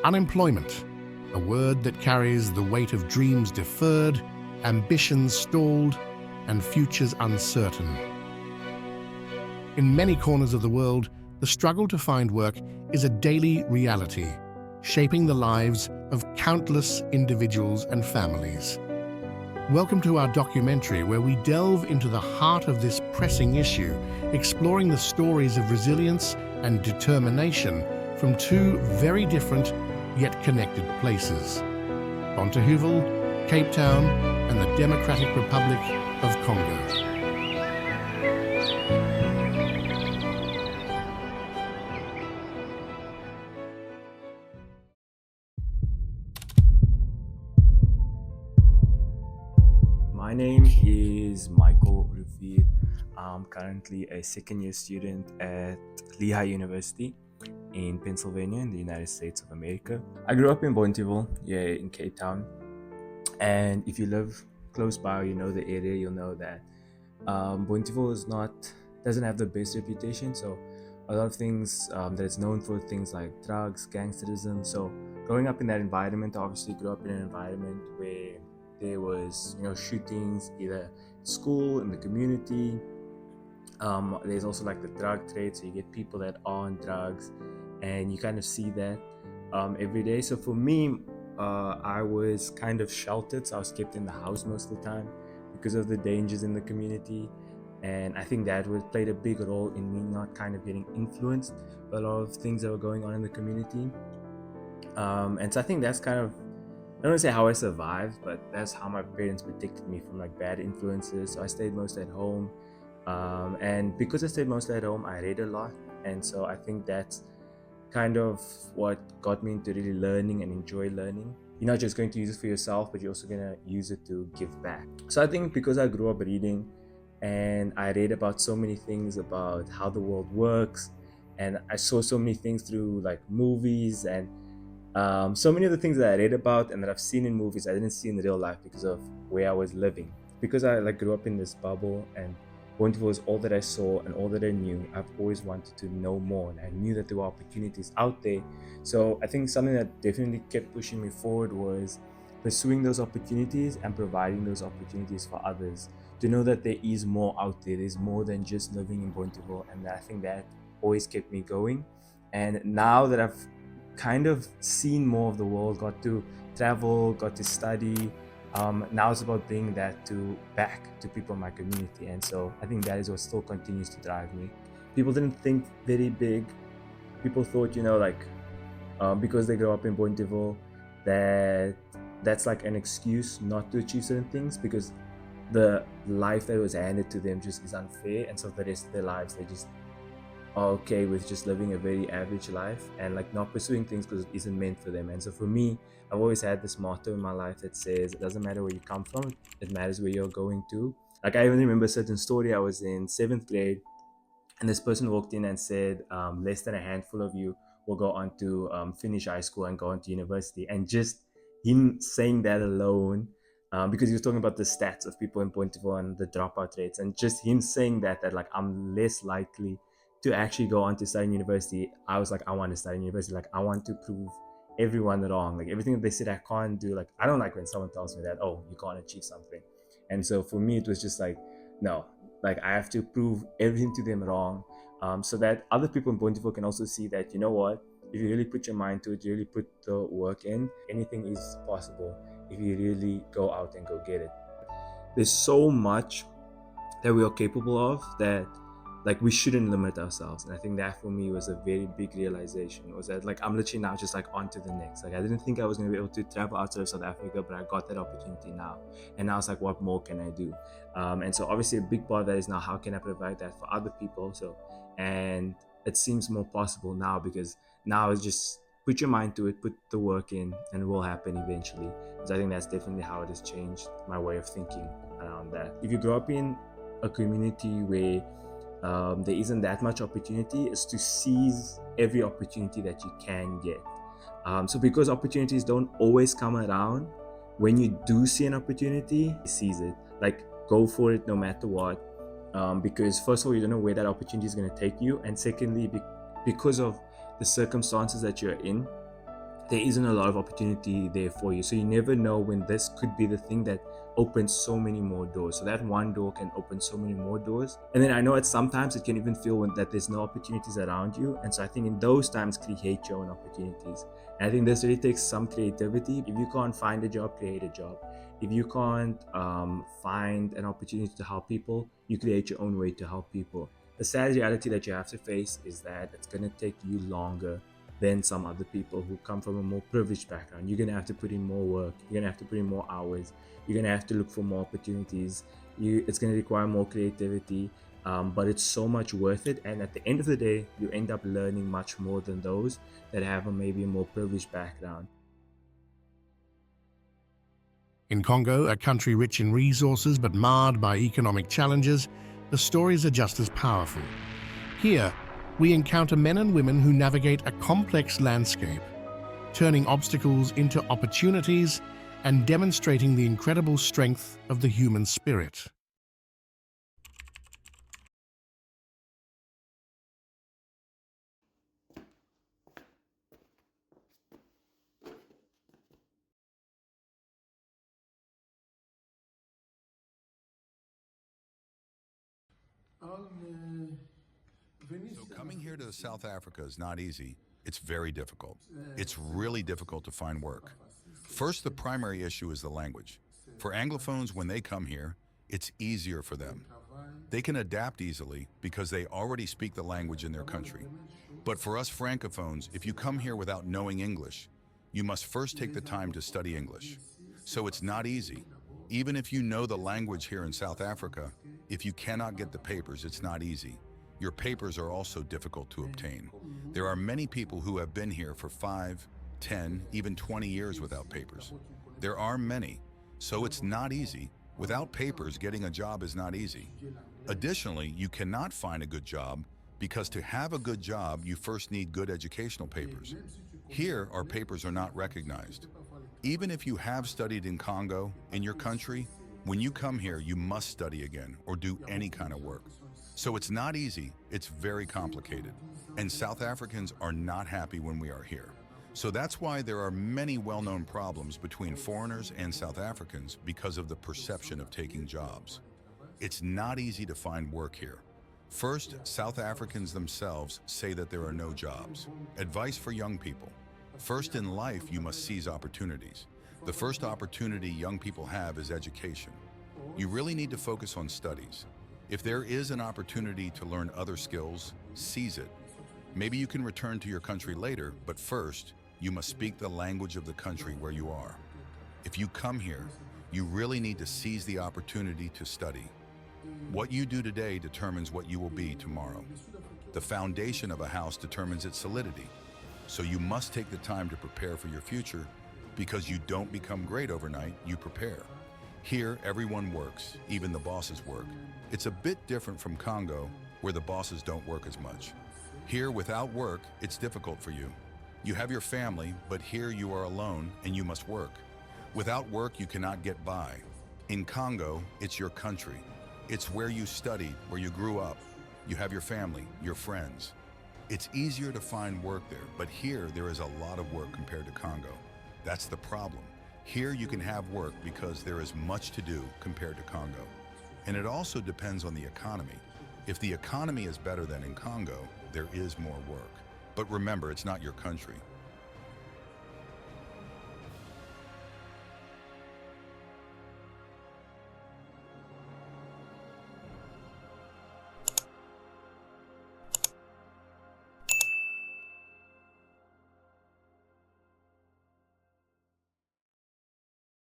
Unemployment, a word that carries the weight of dreams deferred, ambitions stalled, and futures uncertain. In many corners of the world, the struggle to find work is a daily reality, shaping the lives of countless individuals and families. Welcome to our documentary where we delve into the heart of this pressing issue, exploring the stories of resilience and determination from two very different yet connected places: Bonteheuwel, Capetown, and the Democratic Republic of Congo. My name is Michael Ruvier. I'm currently a second year student at Lehigh University in Pennsylvania in the United States of America. I grew up in Bonteheuwel, in Cape Town. And if you live close by or you know the area, you'll know that Bonteheuwel doesn't have the best reputation. So a lot of things that it's known for, things like drugs, gangsterism. So growing up in that environment, I obviously grew up in an environment where there was, shootings either at school, in the community. There's also like the drug trade, so you get people that are on drugs, and you kind of see that every day. So for me, I was kind of sheltered, so I was kept in the house most of the time because of the dangers in the community. And I think that played a big role in me not kind of getting influenced by a lot of things that were going on in the community. And so I think that's kind of, I don't want to say how I survived, but that's how my parents protected me from like bad influences. So I stayed mostly at home. And because I stayed mostly at home, I read a lot. And so I think that's kind of what got me into really learning and enjoy learning. You're not just going to use it for yourself, but you're also going to use it to give back. So I think because I grew up reading and I read about so many things about how the world works, and I saw so many things through like movies and so many of the things that I read about and that I've seen in movies, I didn't see in real life because of where I was living. Because I like grew up in this bubble and Bonteheuwel was all that I saw and all that I knew. I've always wanted to know more, and I knew that there were opportunities out there. So I think something that definitely kept pushing me forward was pursuing those opportunities and providing those opportunities for others. To know that there is more out there. There's more than just living in Bonteheuwel, and I think that always kept me going. And now that I've kind of seen more of the world, got to travel, got to study. Now it's about bringing that back to people in my community, and so I think that is what still continues to drive me. People didn't think very big. People thought, because they grow up in Bonteheuwel, that's like an excuse not to achieve certain things because the life that was handed to them just is unfair, and so the rest of their lives they just are okay with just living a very average life and like not pursuing things because it isn't meant for them. And so for me, I've always had this motto in my life that says it doesn't matter where you come from, it matters where you're going to. Like I even remember a certain story. I was in 7th grade and this person walked in and said, less than a handful of you will go on to finish high school and go on to university. And just him saying that alone, because he was talking about the stats of people in Bonteheuwel and the dropout rates, and just him saying that like I'm less likely to actually go on to study in university. I was like, I want to study in university. Like I want to prove everyone wrong. Like everything that they said I can't do. Like I don't like when someone tells me that, oh, you can't achieve something. And so for me, it was just like, no, like I have to prove everything to them wrong, so that other people in Bonteheuwel can also see that, you know what, if you really put your mind to it, you really put the work in, anything is possible if you really go out and go get it. There's so much that we are capable of that like we shouldn't limit ourselves. And I think that for me was a very big realization, was that like I'm literally now just like on to the next. Like I didn't think I was going to be able to travel outside of South Africa, but I got that opportunity now, and now it's like, what more can I do? And so obviously a big part of that is now how can I provide that for other people. So, and it seems more possible now because now it's just put your mind to it, put the work in, and it will happen eventually. So I think that's definitely how it has changed my way of thinking around that. If you grow up in a community where there isn't that much opportunity, is to seize every opportunity that you can get. So because opportunities don't always come around, when you do see an opportunity, seize it. Like go for it no matter what. Because first of all, you don't know where that opportunity is going to take you, and secondly, because of the circumstances that you're in, there isn't a lot of opportunity there for you. So you never know when this could be the thing that opens so many more doors. So that one door can open so many more doors. And then I know sometimes it can even feel that there's no opportunities around you. And so I think in those times, create your own opportunities. And I think this really takes some creativity. If you can't find a job, create a job. If you can't find an opportunity to help people, you create your own way to help people. The sad reality that you have to face is that it's going to take you longer than some other people who come from a more privileged background. You're going to have to put in more work. You're going to have to put in more hours. You're going to have to look for more opportunities. It's going to require more creativity, but it's so much worth it. And at the end of the day, you end up learning much more than those that have maybe a more privileged background. In Congo, a country rich in resources but marred by economic challenges, the stories are just as powerful. Here, we encounter men and women who navigate a complex landscape, turning obstacles into opportunities and demonstrating the incredible strength of the human spirit. So coming here to South Africa is not easy. It's very difficult. It's really difficult to find work. First, the primary issue is the language. For Anglophones, when they come here, it's easier for them. They can adapt easily because they already speak the language in their country. But for us Francophones, if you come here without knowing English, you must first take the time to study English. So it's not easy. Even if you know the language here in South Africa, if you cannot get the papers, it's not easy. Your papers are also difficult to obtain. There are many people who have been here for 5, 10, even 20 years without papers. There are many, so it's not easy. Without papers, getting a job is not easy. Additionally, you cannot find a good job because to have a good job, you first need good educational papers. Here, our papers are not recognized. Even if you have studied in Congo, in your country, when you come here, you must study again or do any kind of work. So it's not easy, it's very complicated. And South Africans are not happy when we are here. So that's why there are many well-known problems between foreigners and South Africans because of the perception of taking jobs. It's not easy to find work here. First, South Africans themselves say that there are no jobs. Advice for young people. First in life, you must seize opportunities. The first opportunity young people have is education. You really need to focus on studies. If there is an opportunity to learn other skills, seize it. Maybe you can return to your country later, but first, you must speak the language of the country where you are. If you come here, you really need to seize the opportunity to study. What you do today determines what you will be tomorrow. The foundation of a house determines its solidity. So you must take the time to prepare for your future because you don't become great overnight, you prepare. Here, everyone works, even the bosses work. It's a bit different from Congo, where the bosses don't work as much. Here, without work, it's difficult for you. You have your family, but here you are alone and you must work. Without work, you cannot get by. In Congo, it's your country. It's where you studied, where you grew up. You have your family, your friends. It's easier to find work there, but here there is a lot of work compared to Congo. That's the problem. Here you can have work because there is much to do compared to Congo. And it also depends on the economy. If the economy is better than in Congo, there is more work. But remember, it's not your country.